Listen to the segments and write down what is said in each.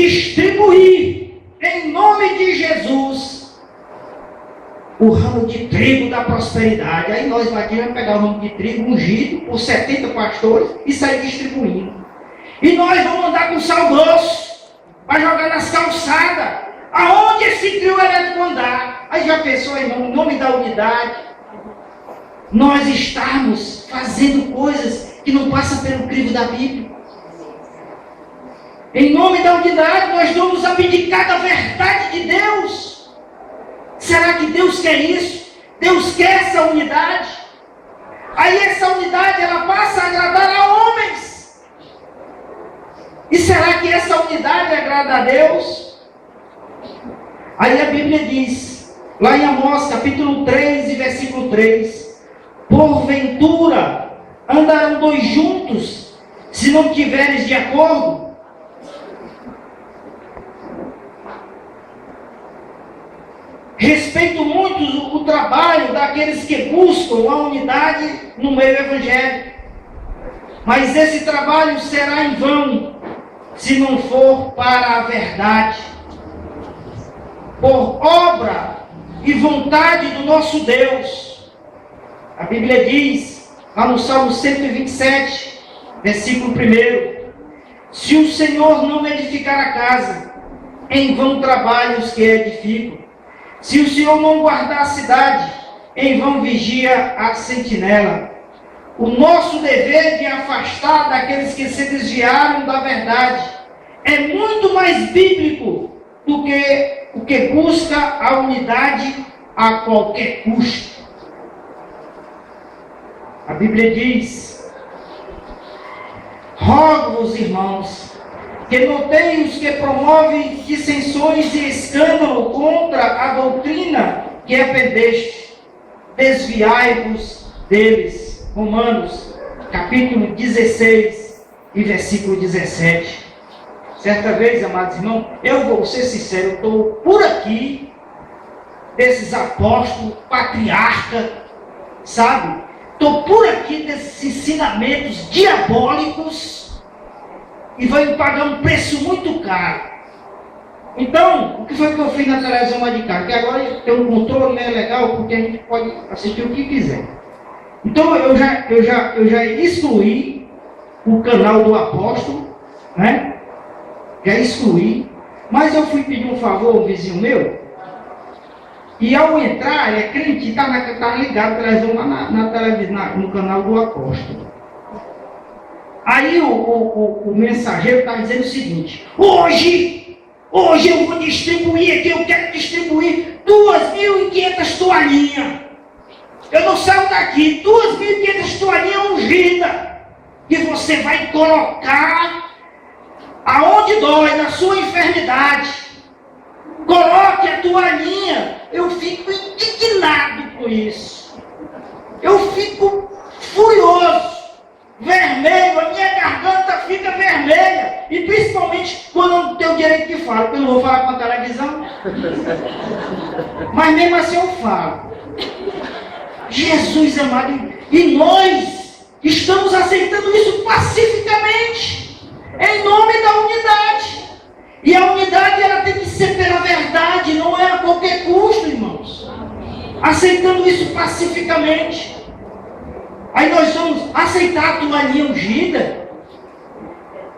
distribuir, em nome de Jesus, o ramo de trigo da prosperidade. Aí nós aqui vamos pegar o ramo de trigo ungido por 70 pastores e sair distribuindo. E nós vamos andar com sal grosso, para jogar nas calçadas, aonde esse trio elétrico andar. Aí já pensou, irmão, em nome da unidade, nós estamos fazendo coisas que não passam pelo crivo da Bíblia. Em nome da unidade, nós vamos abdicar da verdade de Deus. Será que Deus quer isso? Deus quer essa unidade? Aí essa unidade, ela passa a agradar a homens. E será que essa unidade agrada a Deus? Aí a Bíblia diz, lá em Amós, capítulo 3 e versículo 3, porventura andarão dois juntos, se não tiveres de acordo? Respeito muito o trabalho daqueles que buscam a unidade no meio evangélico. Mas esse trabalho será em vão, se não for para a verdade. Por obra e vontade do nosso Deus. A Bíblia diz, lá no Salmo 127, versículo 1, se o Senhor não edificar a casa, em vão trabalham os que edificam. Se o Senhor não guardar a cidade, em vão vigia a sentinela. O nosso dever de afastar daqueles que se desviaram da verdade é muito mais bíblico do que o que busca a unidade a qualquer custo. A Bíblia diz, rogo-vos, irmãos, que noteiem os que promovem dissensões e escândalo contra a doutrina que aprendeste. Desviai-vos deles. Romanos, capítulo 16 e versículo 17. Certa vez, amados irmãos, eu vou ser sincero, eu estou por aqui, desses apóstolos, patriarcas, sabe? Estou por aqui desses ensinamentos diabólicos, e vai me pagar um preço muito caro. Então, o que foi que eu fiz na televisão lá de cá? Que agora tem um controle, né, legal, porque a gente pode assistir o que quiser. Então, eu já excluí o canal do apóstolo, né? Já excluí. Mas eu fui pedir um favor ao vizinho meu, e ao entrar, ele é crente, está ligado a televisão lá na televisão, no canal do apóstolo. Aí o mensageiro está dizendo o seguinte, hoje eu vou distribuir aqui, eu quero distribuir 2.500 toalhinhas. Eu não saio daqui, 2.500 toalhinhas ungidas, que você vai colocar aonde dói, na sua enfermidade. Coloque a toalhinha. Eu fico indignado com isso. Eu fico furioso. Vermelho, a minha garganta fica vermelha. E principalmente quando eu não tenho direito de falar, porque eu não vou falar com a televisão. Mas mesmo assim eu falo. Jesus amado, e nós estamos aceitando isso pacificamente, em nome da unidade. E a unidade ela tem que ser pela verdade, não é a qualquer custo, irmãos. Aceitando isso pacificamente. Aí nós vamos aceitar a toalhinha ungida.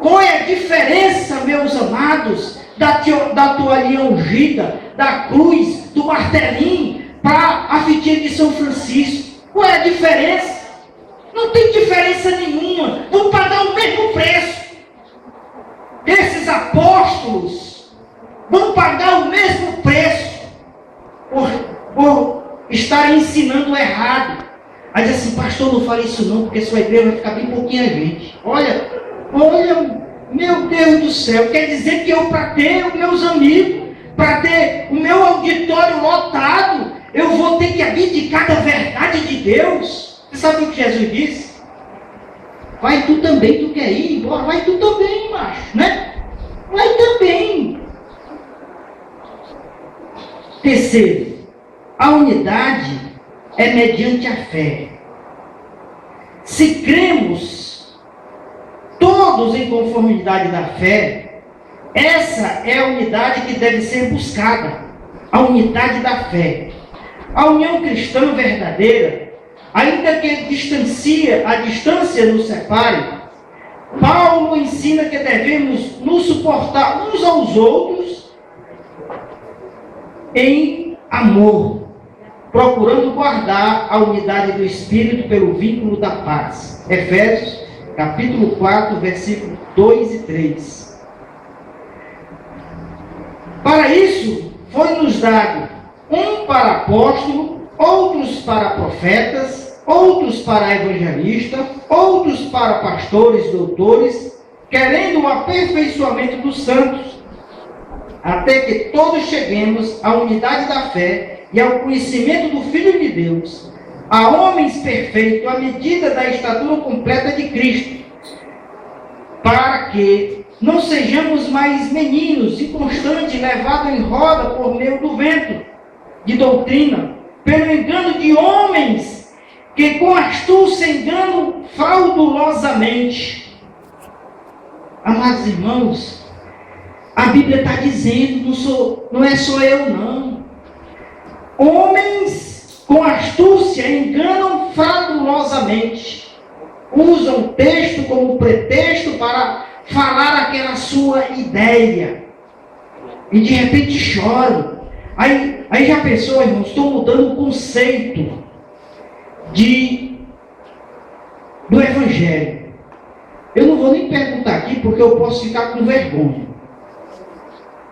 Qual é a diferença, meus amados, da toalhinha ungida, da cruz, do martelinho, para a fitinha de São Francisco? Qual é a diferença? Não tem diferença nenhuma. Vão pagar o mesmo preço. Esses apóstolos vão pagar o mesmo preço por estarem ensinando errado. Aí diz assim, pastor, não fale isso não, porque sua igreja vai ficar bem pouquinha gente. Olha, meu Deus do céu, quer dizer que eu, para ter os meus amigos, para ter o meu auditório lotado, eu vou ter que abdicar da verdade de Deus? Você sabe o que Jesus disse? Vai tu também, tu quer ir embora? Vai tu também, macho, né? Vai também. Terceiro, a unidade é mediante a fé. Se cremos todos em conformidade da fé, Essa é a unidade que deve ser buscada, a unidade da fé. A união cristã verdadeira, ainda que a distância nos separe, Paulo ensina que devemos nos suportar uns aos outros em amor, procurando guardar a unidade do Espírito pelo vínculo da paz. Efésios, capítulo 4, versículos 2 e 3. Para isso, foi-nos dado um para apóstolo, outros para profetas, outros para evangelistas, outros para pastores, doutores, querendo o aperfeiçoamento dos santos, até que todos cheguemos à unidade da fé e ao conhecimento do Filho de Deus, a homens perfeitos, à medida da estatura completa de Cristo, para que não sejamos mais meninos inconstantes, levados em roda por meio do vento de doutrina, pelo engano de homens que com astúcia enganam fraudulosamente. Amados irmãos, a Bíblia está dizendo, não é só eu não. Homens com astúcia enganam fraudulosamente. Usam o texto como pretexto para falar aquela sua ideia. E de repente choram. Aí já pensou, irmãos, estou mudando o conceito do Evangelho. Eu não vou nem perguntar aqui, porque eu posso ficar com vergonha.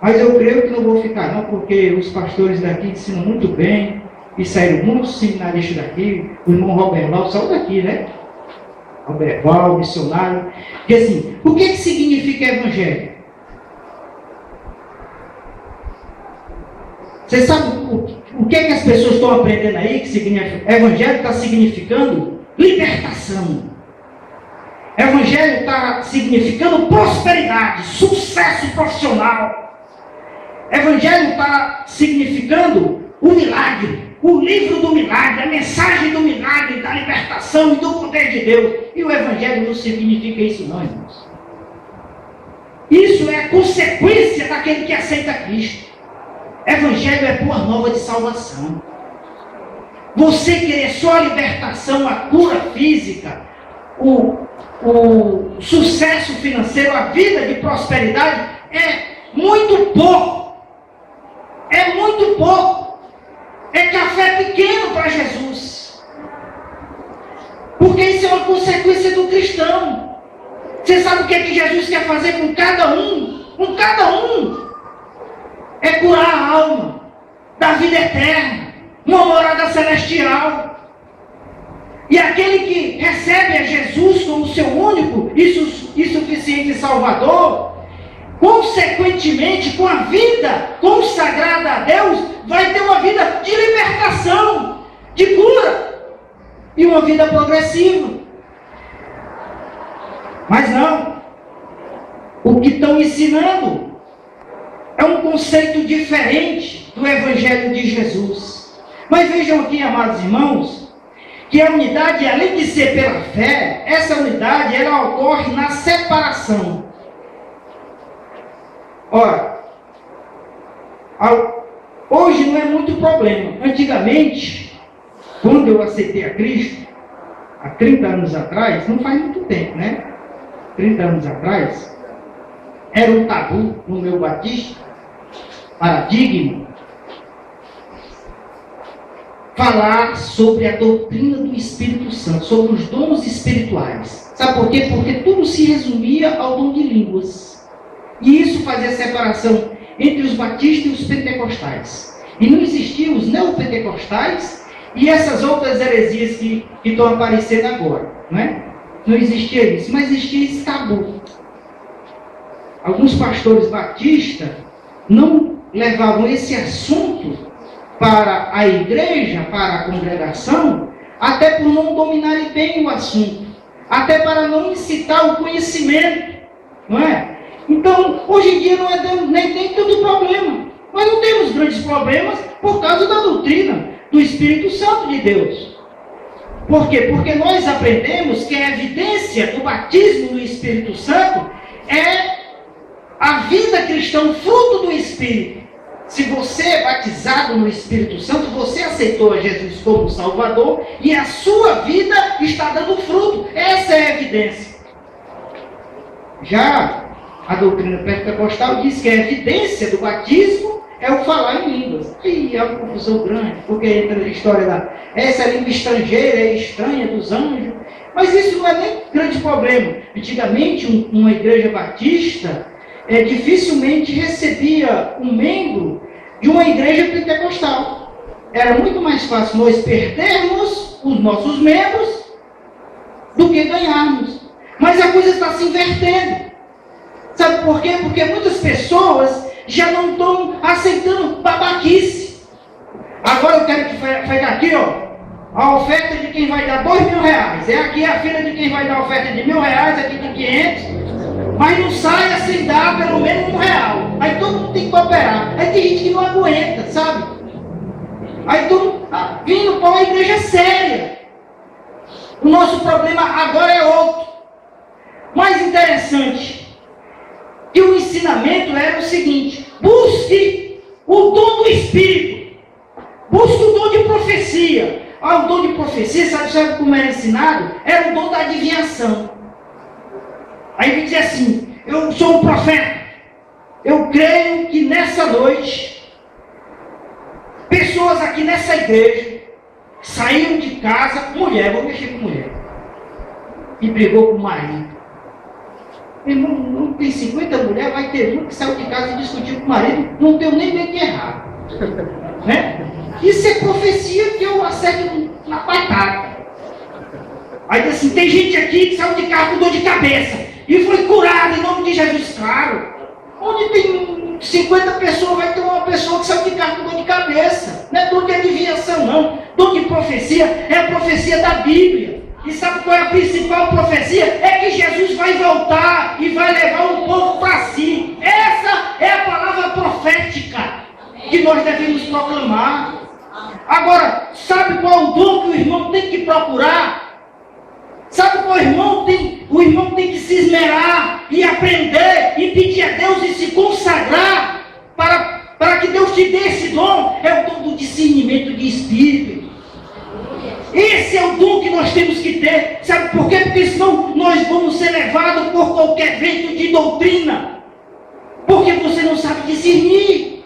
Mas eu creio que não vou ficar não, porque os pastores daqui ensinam muito bem, e saíram muitos seminaristas daqui, o irmão Robert Val saiu daqui, né? Robert Val, missionário. Porque assim, o que significa Evangelho? Você sabe o que as pessoas estão aprendendo aí? Que significa, Evangelho está significando libertação. Evangelho está significando prosperidade, sucesso profissional. Evangelho está significando o milagre, o livro do milagre, a mensagem do milagre, da libertação e do poder de Deus. E o Evangelho não significa isso não, irmãos. Isso é consequência daquele que aceita Cristo. Evangelho é boa nova de salvação. Você querer só a libertação, a cura física, o sucesso financeiro, a vida de prosperidade, é muito pouco. É muito pouco. É café pequeno para Jesus. Porque isso é uma consequência do cristão. Você sabe o que é que Jesus quer fazer com cada um? Com cada um. É curar a alma, da vida eterna, uma morada celestial. E aquele que recebe a Jesus como seu único e suficiente Salvador, consequentemente, com a vida consagrada a Deus, vai ter uma vida de libertação, de cura, e uma vida progressiva. Mas não. O que estão ensinando é um conceito diferente do Evangelho de Jesus. Mas vejam aqui, amados irmãos, que a unidade, além de ser pela fé, essa unidade, ela ocorre na separação. Ora, hoje não é muito problema. Antigamente, quando eu aceitei a Cristo, há 30 anos atrás, não faz muito tempo, né? 30 anos atrás, era um tabu no meu batismo, paradigma, falar sobre a doutrina do Espírito Santo, sobre os dons espirituais. Sabe por quê? Porque tudo se resumia ao dom de línguas. E isso fazia separação entre os batistas e os pentecostais. E não existiam os neopentecostais e essas outras heresias que estão aparecendo agora. Não é? Não existia isso, mas existia esse tabu. Alguns pastores batistas não levavam esse assunto para a igreja, para a congregação, até por não dominarem bem o assunto, até para não incitar o conhecimento, não é? Então, hoje em dia não é nem tem tanto problema. Nós não temos grandes problemas por causa da doutrina do Espírito Santo de Deus. Por quê? Porque nós aprendemos que a evidência do batismo no Espírito Santo é a vida cristã, fruto do Espírito. Se você é batizado no Espírito Santo, você aceitou a Jesus como Salvador e a sua vida está dando fruto. Essa é a evidência. Já a doutrina pentecostal diz que a evidência do batismo é o falar em línguas. E é uma confusão grande, porque entra na história essa língua estrangeira é estranha dos anjos. Mas isso não é nem grande problema. Antigamente, uma igreja batista dificilmente recebia um membro de uma igreja pentecostal. Era muito mais fácil nós perdermos os nossos membros do que ganharmos. Mas a coisa está se invertendo. Sabe por quê? Porque muitas pessoas já não estão aceitando babaquice. Agora eu quero que pegue aqui, ó, a oferta de quem vai dar R$2.000. É aqui a fila de quem vai dar a oferta de R$1.000, aqui de 500. Mas não saia sem dar pelo menos R$1. Aí todo mundo tem que cooperar. Aí tem gente que não aguenta, sabe? Aí todo mundo vindo para uma igreja séria. O nosso problema agora é outro. Mais interessante, que o ensinamento era o seguinte: busque o dom do Espírito, busque o dom de profecia. O dom de profecia, sabe como era ensinado? Era o dom da adivinhação. Aí ele diz assim: eu sou um profeta, eu creio que nessa noite, pessoas aqui nessa igreja saíram de casa, mulher, vou mexer com mulher, e brigou com o marido. Irmão, não tem 50 mulheres, vai ter um que saiu de casa e discutiu com o marido, não deu nem bem de errar. Né? Isso é profecia que eu acerto na batata. Aí diz assim: tem gente aqui que saiu de casa com dor de cabeça e foi curada em nome de Jesus. Claro, onde tem 50 pessoas, vai ter uma pessoa que saiu de casa com dor de cabeça. Não é dor de adivinhação, não. Dor de profecia é a profecia da Bíblia. E sabe qual é a principal profecia? É que Jesus vai voltar e vai levar o povo para si. Essa é a palavra profética que nós devemos proclamar. Agora, sabe qual é o dom que o irmão tem que procurar? Sabe qual o irmão tem que se esmerar e aprender e pedir a Deus e se consagrar para que Deus te dê esse dom? É o dom do discernimento de espírito. Esse é o dom que nós temos que ter. Sabe por quê? Porque senão nós vamos ser levados por qualquer vento de doutrina. Porque você não sabe discernir.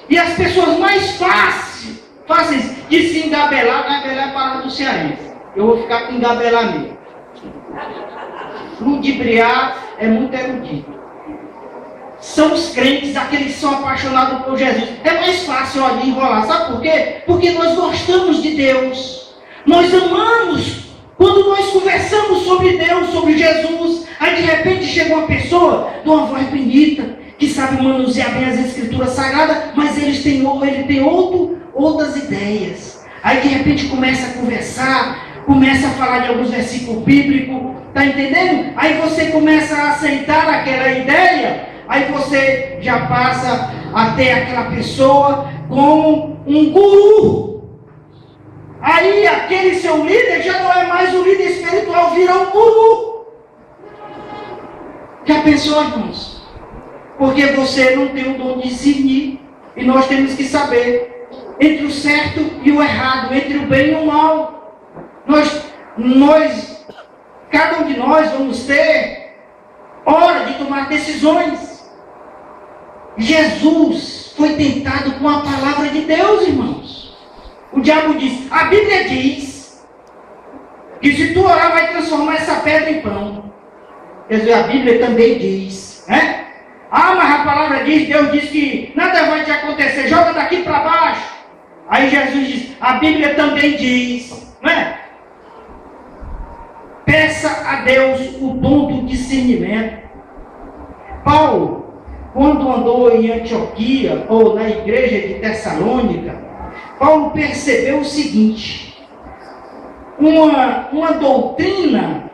E as pessoas mais fáceis de se engabelar é a palavra do cearense. Eu vou ficar com engabelar mesmo. Ludibriar é muito erudito. São os crentes, aqueles que são apaixonados por Jesus. É mais fácil ali enrolar. Sabe por quê? Porque nós gostamos de Deus. Nós amamos quando nós conversamos sobre Deus, sobre Jesus. Aí de repente chega uma pessoa de uma voz bonita, que sabe manusear bem as escrituras sagradas, mas ele tem outras ideias. Aí de repente começa a conversar, começa a falar de alguns versículos bíblicos, está entendendo? Aí você começa a aceitar aquela ideia, aí você já passa a ter aquela pessoa como um guru. Aí aquele seu líder já não é mais o líder espiritual, vira um guru. Já pensou, irmãos? Porque você não tem o dom de discernir. E nós temos que saber entre o certo e o errado, entre o bem e o mal. Cada um de nós vamos ter hora de tomar decisões. Jesus foi tentado com a palavra de Deus, irmãos. O diabo diz, a Bíblia diz que se tu orar vai transformar essa pedra em pão. Quer dizer, a Bíblia também diz, né? Ah, mas a palavra diz, Deus diz que nada vai te acontecer, joga daqui para baixo. Aí Jesus diz, a Bíblia também diz, né? Peça a Deus o dom do discernimento. Paulo, quando andou em Antioquia, ou na igreja de Tessalônica, Paulo percebeu o seguinte: uma doutrina